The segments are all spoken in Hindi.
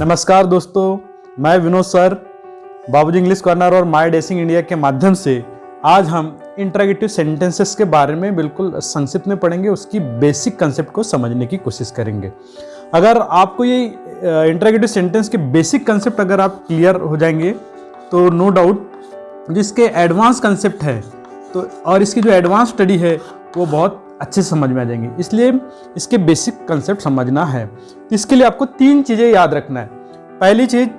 नमस्कार दोस्तों, मैं विनोद सर बाबूजी इंग्लिश कॉर्नर और माय डेसिंग इंडिया के माध्यम से आज हम इंट्रोगेटिव सेंटेंसेस के बारे में बिल्कुल संक्षिप्त में पढ़ेंगे। उसकी बेसिक कंसेप्ट को समझने की कोशिश करेंगे। अगर आपको ये इंट्रोगेटिव सेंटेंस के बेसिक कंसेप्ट अगर आप क्लियर हो जाएंगे तो नो डाउट जिसके एडवांस कंसेप्ट है तो और इसकी जो एडवांस स्टडी है वो बहुत अच्छे से समझ में आ जाएंगे। इसलिए इसके बेसिक कंसेप्ट समझना है तो इसके लिए आपको 3 चीज़ें याद रखना है। पहली चीज़,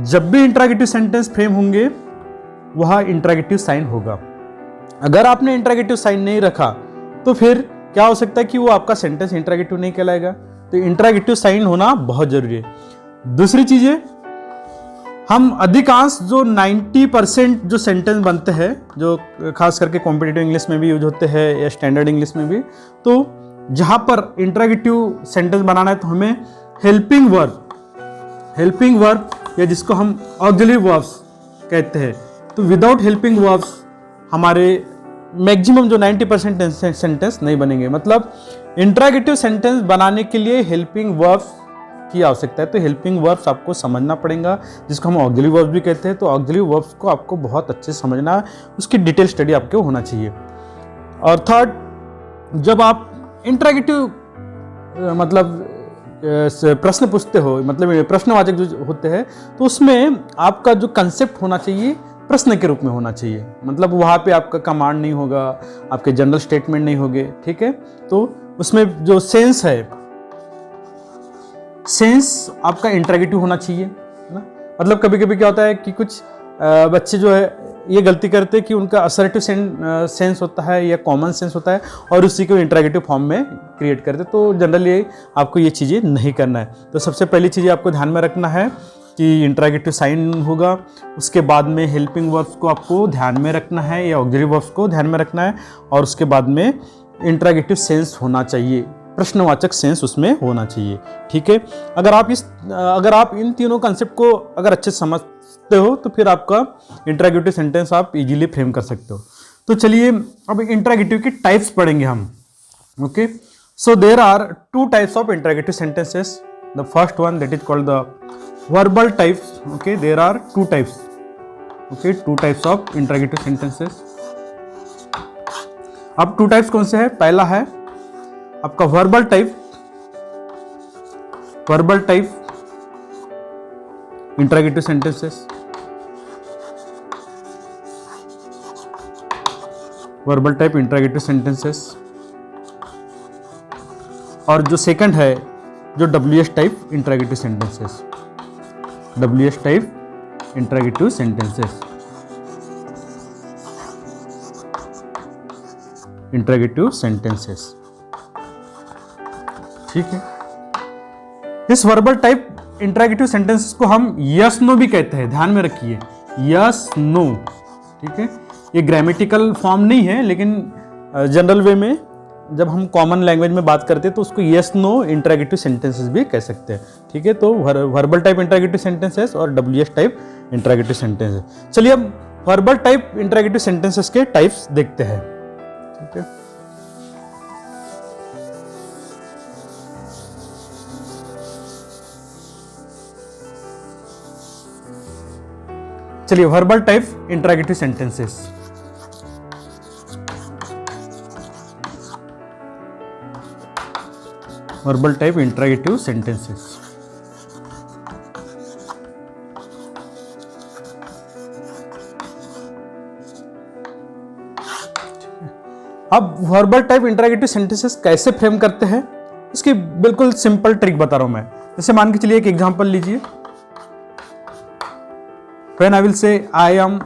जब भी इंट्रोगेटिव सेंटेंस फ्रेम होंगे वह इंट्रोगेटिव साइन होगा। अगर आपने इंट्रोगेटिव साइन नहीं रखा तो फिर क्या हो सकता है कि वो आपका सेंटेंस इंट्रोगेटिव नहीं कहलाएगा। तो इंट्रोगेटिव साइन होना बहुत जरूरी है। दूसरी चीज़ है, हम अधिकांश जो 90% जो सेंटेंस बनते हैं, जो खास करके कॉम्पिटिटिव इंग्लिश में भी यूज होते हैं या स्टैंडर्ड इंग्लिश में भी, तो जहाँ पर इंट्रोगेटिव सेंटेंस बनाना है तो हमें हेल्पिंग वर्ब या जिसको हम ऑक्सिलरी वर्ब्स कहते हैं, तो विदाउट हेल्पिंग वर्ब्स हमारे मैक्सिमम जो 90% सेंटेंस नहीं बनेंगे। मतलब इंट्रोगेटिव सेंटेंस बनाने के लिए हेल्पिंग वर्ब्स की आवश्यकता है। तो हेल्पिंग वर्ब्स आपको समझना पड़ेगा, जिसको हम ऑक्सिलरी वर्ब्स भी कहते हैं। तो ऑक्सिलरी वर्ब्स को आपको बहुत अच्छे से समझना है, उसकी डिटेल स्टडी आपको होना चाहिए। और थर्ड, जब आप इंट्रोगेटिव मतलब प्रश्न पूछते हो, मतलब प्रश्नवाचक जो होते हैं, तो उसमें आपका जो कंसेप्ट होना चाहिए प्रश्न के रूप में होना चाहिए। मतलब वहाँ पे आपका कमांड नहीं होगा, आपके जनरल स्टेटमेंट नहीं होंगे, ठीक है। तो उसमें जो सेंस है, सेंस आपका इंट्रोगेटिव होना चाहिए ना। मतलब कभी कभी क्या होता है कि कुछ बच्चे जो है ये गलती करते हैं कि उनका असर्टिव सेंस होता है या कॉमन सेंस होता है और उसी को इंट्रोगेटिव फॉर्म में क्रिएट करते हैं। तो जनरली आपको ये चीज़ें नहीं करना है। तो सबसे पहली चीज़ आपको ध्यान में रखना है कि इंट्रोगेटिव साइन होगा, उसके बाद में हेल्पिंग वर्ब्स को आपको ध्यान में रखना है या ऑक्सिलरी वर्ब्स को ध्यान में रखना है, और उसके बाद में इंट्रोगेटिव सेंस होना चाहिए, प्रश्नवाचक सेंस उसमें होना चाहिए, ठीक है। अगर आप इन तीनों कंसेप्ट को अगर अच्छे से समझते हो तो फिर आपका इंट्रोगेटिव सेंटेंस आप इजीली फ्रेम कर सकते हो। तो चलिए अब इंट्रोगेटिव की टाइप्स पढ़ेंगे हम। Okay, so there are 2 types of interrogative sentences. The first one that is called the verbal types. Okay, there are 2 types. Okay, 2 types of interrogative sentences. अब 2 टाइप्स कौन से हैं? पहला है आपका verbal type interrogative sentences, verbal type interrogative sentences. और जो सेकंड है जो WH type interrogative sentences, WH type interrogative sentences, ठीक है। इस वर्बल टाइप इंट्रोगेटिव सेंटेंसेस को हम यस नो भी कहते हैं, ध्यान में रखिए, यस नो, ठीक है। ये ग्रामेटिकल फॉर्म नहीं है, लेकिन जनरल वे में जब हम कॉमन लैंग्वेज में बात करते हैं तो उसको यस नो इंट्रोगेटिव सेंटेंसेस भी कह सकते हैं, ठीक है। तो वर्बल टाइप इंट्रोगेटिव सेंटेंसेस और WH टाइप इंट्रोगेटिव सेंटेंसेस। चलिए अब वर्बल टाइप इंट्रोगेटिव सेंटेंसेस के टाइप्स देखते हैं, ठीक है। चलिए verbal type interrogative sentences. Verbal type interrogative sentences. अब वर्बल टाइप इंट्रोगेटिव सेंटेंसेस कैसे फ्रेम करते हैं, इसकी बिल्कुल सिंपल ट्रिक बता रहा हूं मैं। जैसे मान के चलिए एक एग्जांपल लीजिए, when I will say I am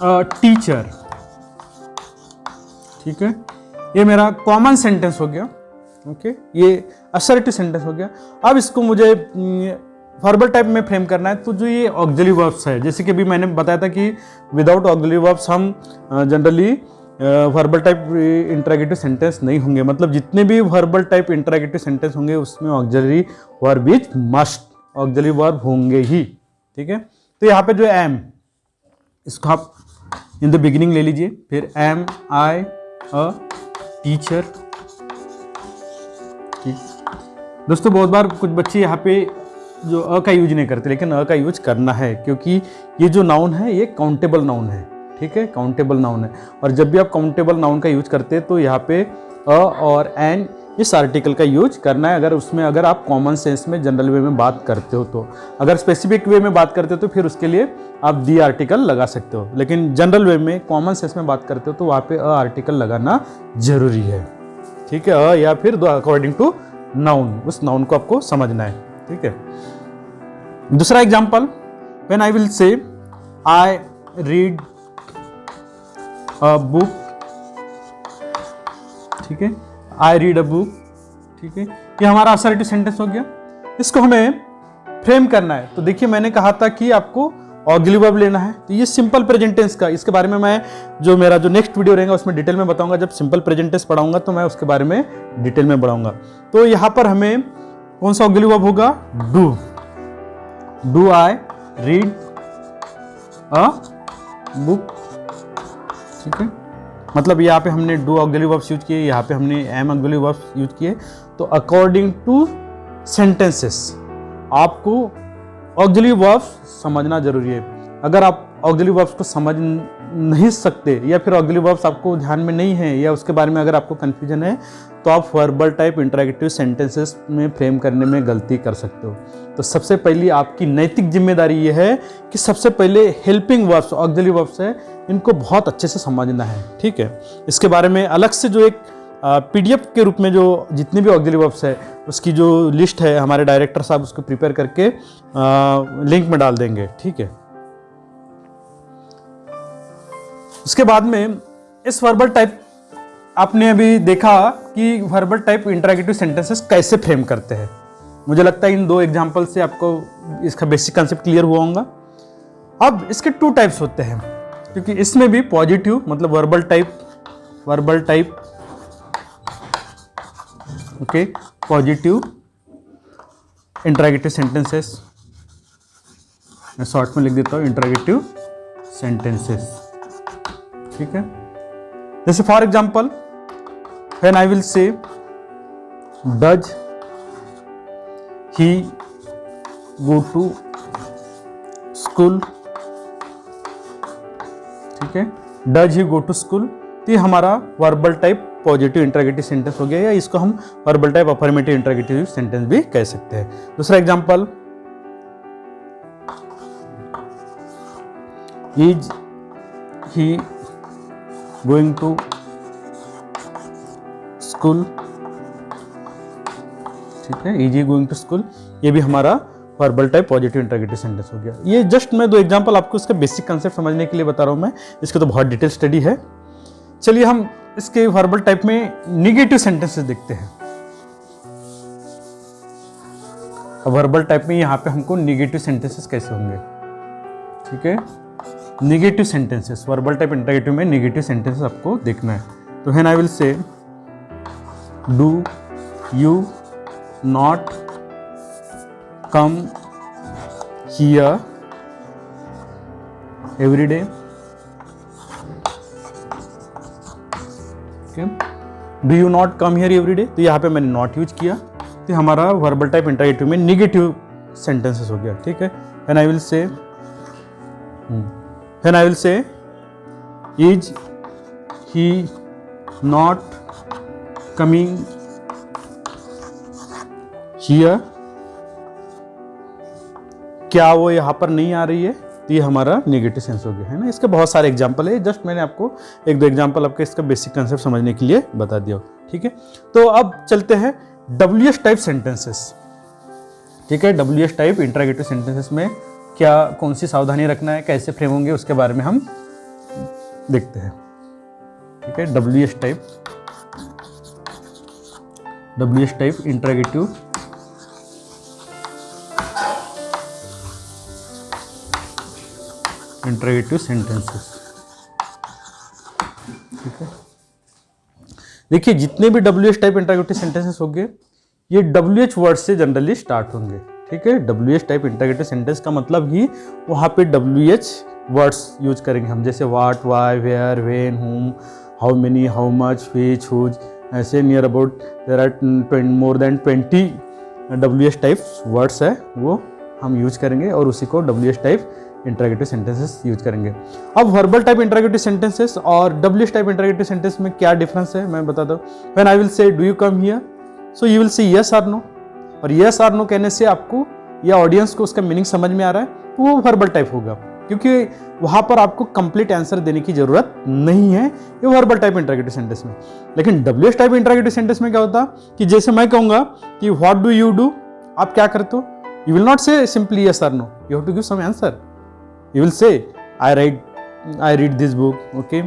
a teacher, ठीक है। ये मेरा कॉमन सेंटेंस हो गया, ओके, ये असर्टिव सेंटेंस हो गया। अब इसको मुझे वर्बल टाइप में फ्रेम करना है, तो जो ये ऑक्सिलरी वर्ब्स है, जैसे कि अभी मैंने बताया था कि विदाउट ऑक्सिलरी वर्ब्स हम generally verbal type interrogative sentence नहीं होंगे। मतलब जितने भी वर्बल टाइप इंट्रोगेटिव सेंटेंस होंगे उसमें auxiliary verb is must, auxiliary verb होंगे ही, ठीक है। तो यहाँ पे जो एम, इसको आप इन द बिगिनिंग ले लीजिए, फिर एम आई अ टीचर, ठीक। दोस्तों बहुत बार कुछ बच्चे यहाँ पे जो अ का यूज नहीं करते, लेकिन अ का यूज करना है, क्योंकि ये जो नाउन है ये काउंटेबल नाउन है। ठीक है, काउंटेबल नाउन है, और जब भी आप काउंटेबल नाउन का यूज करते हैं तो यहाँ पे अ और एन इस आर्टिकल का यूज करना है। अगर आप कॉमन सेंस में जनरल वे में बात करते हो तो, अगर स्पेसिफिक वे में बात करते हो तो फिर उसके लिए आप दी आर्टिकल लगा सकते हो, लेकिन जनरल वे में कॉमन सेंस में बात करते हो तो वहाँ पे अ आर्टिकल लगाना जरूरी है। ठीक है, अ या फिर अकॉर्डिंग टू नाउन, उस नाउन को आपको समझना है। ठीक है, दूसरा example, when I will say I read a book. ठीक है, आई रीड अ बुक। ठीक है, ये हमारा असर्टिव सेंटेंस हो गया। इसको हमें फ्रेम करना है, तो देखिए मैंने कहा था कि आपको ऑग्ज़िलरी वर्ब लेना है, तो ये सिंपल प्रेजेंट टेंस का, इसके बारे में मैं मेरा जो नेक्स्ट वीडियो रहेगा उसमें डिटेल में बताऊंगा। जब सिंपल प्रेजेंट टेंस पढ़ाऊंगा तो मैं उसके बारे में डिटेल में बढ़ाऊंगा। तो यहाँ पर हमें कौन सा ऑग्ज़िलरी वर्ब होगा? Do I read a book. ठीक है, मतलब यहाँ पे हमने डू ऑग्ज़िलरी वर्ब्स यूज किए, यहाँ पे हमने एम ऑग्ज़िलरी वर्ब्स यूज किए। तो अकॉर्डिंग टू सेंटेंसेस आपको ऑग्ज़िलरी वर्ब्स समझना जरूरी है। अगर आप ऑग्ज़िलरी वर्ब्स को समझ नहीं सकते, या फिर ऑग्ज़िलरी वर्ब्स आपको ध्यान में नहीं है, या उसके बारे में अगर आपको कन्फ्यूजन है, तो आप वर्बल टाइप इंटरैक्टिव सेंटेंसेस में फ्रेम करने में गलती कर सकते हो। तो सबसे पहली आपकी नैतिक जिम्मेदारी ये है कि सबसे पहले हेल्पिंग वर्ब्स, ऑग्ज़िलरी वर्ब्स है, इनको बहुत अच्छे से समझना है। ठीक है, इसके बारे में अलग से जो एक पीडीएफ के रूप में जो जितने भी ऑग्ज़िलरी वर्ब्स है उसकी जो लिस्ट है, हमारे डायरेक्टर साहब उसको प्रिपेयर करके लिंक में डाल देंगे। ठीक है, उसके बाद में इस वर्बल टाइप आपने अभी देखा कि वर्बल टाइप इंटरैक्टिव सेंटेंसेस कैसे फ्रेम करते हैं। मुझे लगता है इन दो एग्जाम्पल से आपको इसका बेसिक कंसेप्ट क्लियर हुआ होगा। अब इसके टू टाइप्स होते हैं, क्योंकि इसमें भी पॉजिटिव मतलब verbal type okay, positive interactive sentences, मैं शॉर्ट में लिख देता हूँ इंटरैक्टिव सेंटेंसेस। ठीक है, जैसे for example when I will say does he go to school. ठीक है, does he go to school, तो ये हमारा verbal type positive interactive sentence हो गया, या इसको हम verbal type affirmative interactive sentence भी कह सकते हैं। दूसरा example, is he going to school. ठीक है, is he going to school, ये भी हमारा verbal type positive interactive sentence हो गया। ये जस्ट मैं दो एग्जांपल आपको इसका बेसिक कंसेप्ट समझने के लिए बता रहा हूं मैं, इसके तो बहुत डिटेल स्टडी है। चलिए हम इसके वर्बल टाइप में निगेटिव सेंटेंसेस देखते हैं। अब वर्बल टाइप में यहां पे हमको निगेटिव सेंटेंसेस कैसे होंगे? ठीक है, negative sentences, verbal type interactive में निगेटिव सेंटेंसेस आपको देखना है। तो when I will say do you not come here every day. Do you not come here every day, तो यहाँ पे मैंने नॉट यूज किया, तो हमारा वर्बल टाइप इंटरैक्टिव में निगेटिव सेंटेंसेस हो गया। ठीक है, व्हेन आई विल से is he not coming here, क्या वो यहाँ पर नहीं आ रही है, तो ये हमारा नेगेटिव सेंस हो गया है ना। इसके बहुत सारे एग्जाम्पल है, जस्ट मैंने आपको एक दो एग्जाम्पल आपके इसका बेसिक कंसेप्ट समझने के लिए बता दिया। ठीक है, तो अब चलते हैं WH टाइप सेंटेंसेस। ठीक है, WH टाइप इंटरैक्टिव सेंटेंसेस में क्या कौन सी सावधानी रखना है, कैसे फ्रेम होंगे, उसके बारे में हम देखते हैं। ठीक है, WH टाइप इंटरैक्टिव सेंटेंसेस। ठीक है, देखिए जितने भी WH टाइप इंटरैक्टिव सेंटेंसेस होंगे ये WH वर्ड से जनरली स्टार्ट होंगे। ठीक है, WH टाइप इंटरैक्टिव सेंटेंस का मतलब ही वहाँ पे WH वर्ड्स यूज करेंगे हम, जैसे what, why, where, when, whom, how many, how much, which, whose, ऐसे near about there are more than 20 WH type words है वो हम यूज करेंगे और उसी को WH type interrogative sentences use करेंगे। अब वर्बल टाइप इंटरोगेटिव सेंटेंसेस और WH टाइप इंटरोगेटिव सेंटेंस में क्या डिफरेंस है मैं बताता हूँ। When I will say do you come here, so you will say yes और नो, और यस और नो कहने से आपको या ऑडियंस को उसका मीनिंग समझ में आ रहा है तो वो वर्बल टाइप होगा, क्योंकि वहां पर आपको कंप्लीट आंसर देने की जरूरत नहीं है, ये वर्बल टाइप इंटरोगेटिव सेंटेंस में। लेकिन WH टाइप इंटरोगेटिव सेंटेंस में क्या होता कि जैसे मैं कहूंगा कि व्हाट डू यू डू, आप क्या करते हो, you will not say simply yes और no, you have to give some answer. You will say I read this book, okay,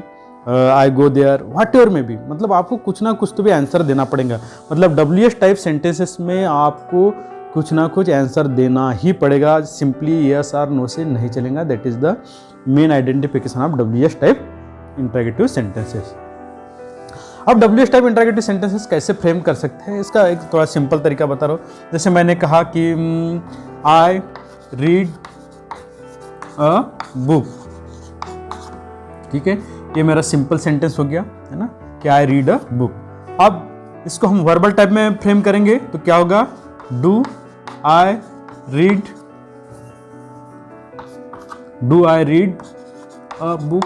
I go there, whatever में भी, मतलब आपको कुछ ना कुछ तो भी आंसर देना पड़ेगा। मतलब WH टाइप सेंटेंसेस में आपको कुछ ना कुछ आंसर देना ही पड़ेगा, सिंपली यस और नो से नहीं चलेगा। That is the main identification of WH type interrogative sentences. अब WH टाइप इंटरोगेटिव सेंटेंसेस कैसे फ्रेम कर सकते हैं, इसका एक थोड़ा सिंपल तरीका बता रहा हूँ। जैसे मैंने कहा कि आई रीड अ बुक, ठीक है, ये मेरा सिंपल सेंटेंस हो गया है ना, कि आई रीड अ बुक। अब इसको हम वर्बल टाइप में फ्रेम करेंगे तो क्या होगा, do I read a book,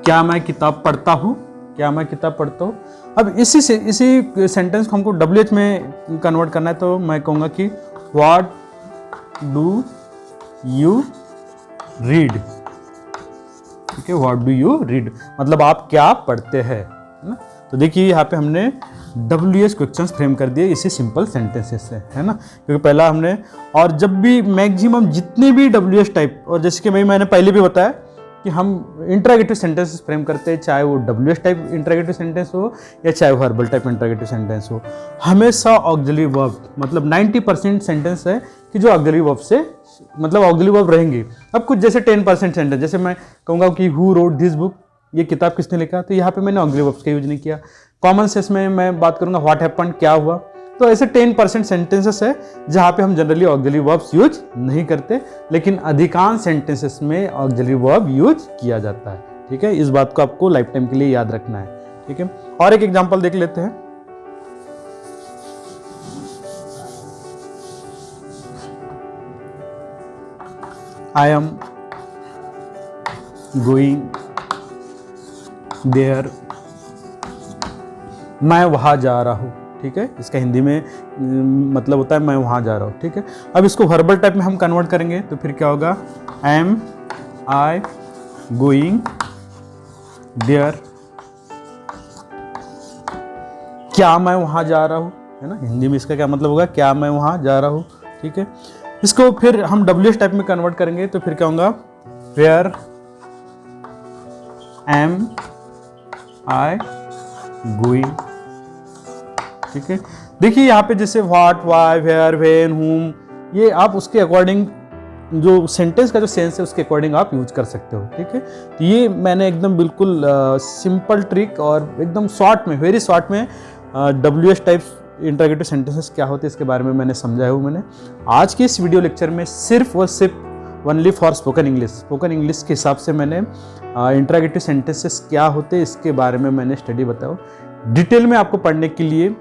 क्या मैं किताब पढ़ता हूँ, क्या मैं किताब पढ़ता हूँ। अब इसी सेंटेंस को हमको WH में कन्वर्ट करना है, तो मैं कहूँगा कि व्हाट डू यू रीड, ठीक है, व्हाट डू यू रीड मतलब आप क्या पढ़ते हैं, है ना। तो देखिए यहाँ पे हमने WH क्वेश्चंस फ्रेम कर दिए इसी सिंपल सेंटेंसेस से, है ना, क्योंकि पहला हमने, और जब भी मैक्सिमम जितने भी WH टाइप, और जैसे कि मैंने पहले भी बताया कि हम इंटरोगेटिव सेंटेंसेस फ्रेम करते हैं, चाहे वो WH टाइप इंटरोगेटिव सेंटेंस हो या चाहे वर्बल टाइप इंटरोगेटिव सेंटेंस हो, हमेशा ऑक्सिलरी वर्ब, मतलब 90% सेंटेंस है कि जो ऑक्सिलरी वर्ब से, मतलब ऑक्सिलरी वर्ब रहेंगे। अब कुछ जैसे 10% सेंटेंस, जैसे मैं कहूँगा कि हु रोट दिस बुक, ये किताब किसने लिखा, तो यहाँ पे मैंने ऑक्सिलरी वर्ब्स का यूज नहीं किया। कॉमन सेंस में मैं बात करूँगा व्हाट हैपेंड, क्या हुआ। तो ऐसे 10% सेंटेंसेस है जहाँ पे हम जनरली ऑक्सिलरी वर्ब्स यूज नहीं करते, लेकिन अधिकांश सेंटेंसेस में ऑक्सिलरी वर्ब यूज किया जाता है, ठीक है। इस बात को आपको लाइफ टाइम के लिए याद रखना है, ठीक है। और एक एग्जांपल देख लेते हैं। आई एम गोइंग देयर, मैं वहां जा रहा हूं, ठीक है। इसका हिंदी में मतलब होता है मैं वहां जा रहा हूं, ठीक है। अब इसको वर्बल टाइप में हम कन्वर्ट करेंगे तो फिर क्या होगा, एम आई गोइंग देयर, क्या मैं वहां जा रहा हूं, है ना। हिंदी में इसका क्या मतलब होगा, क्या मैं वहां जा रहा हूं, ठीक है। इसको फिर हम WH टाइप में कन्वर्ट करेंगे तो फिर क्या होगा, वेयर एम आई गोइंग, ठीक है। देखिए यहाँ पे जैसे व्हाट, व्हाई, वेयर, व्हेन, हुम, ये आप उसके अकॉर्डिंग जो सेंटेंस का जो सेंस है उसके अकॉर्डिंग आप यूज कर सकते हो, ठीक है। तो ये मैंने एकदम बिल्कुल सिंपल ट्रिक और एकदम शॉर्ट में, वेरी शॉर्ट में WH टाइप्स इंटरोगेटिव सेंटेंसेस क्या होते हैं इसके बारे में मैंने समझाया हूँ। मैंने आज के इस वीडियो लेक्चर में सिर्फ और सिर्फ ओनली फॉर स्पोकन इंग्लिश के हिसाब से मैंने इंटरोगेटिव सेंटेंसेस क्या होते हैं इसके बारे में मैंने स्टडी बताया। डिटेल में आपको पढ़ने के लिए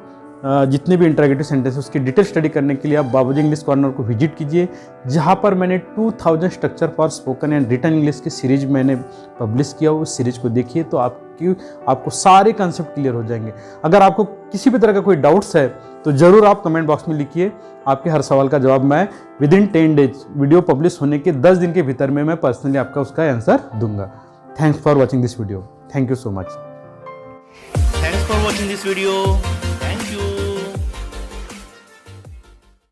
जितने भी इंटरोगेटिव सेंटेंस उसकी डिटेल स्टडी करने के लिए आप बाबूजी इंग्लिश कॉर्नर को विजिट कीजिए, जहाँ पर मैंने 2000 structure for spoken and written English की सीरीज मैंने पब्लिश किया। उस सीरीज को देखिए तो आपको सारे कंसेप्ट क्लियर हो जाएंगे। अगर आपको किसी भी तरह का कोई डाउट्स है तो ज़रूर आप कमेंट बॉक्स में लिखिए, आपके हर सवाल का जवाब मैं विदिन 10 डेज वीडियो पब्लिश होने के 10 दिन के भीतर में मैं पर्सनली आपका उसका आंसर दूंगा। Thanks for watching this video. Thank you so much. Thanks for watching this video. Thank you.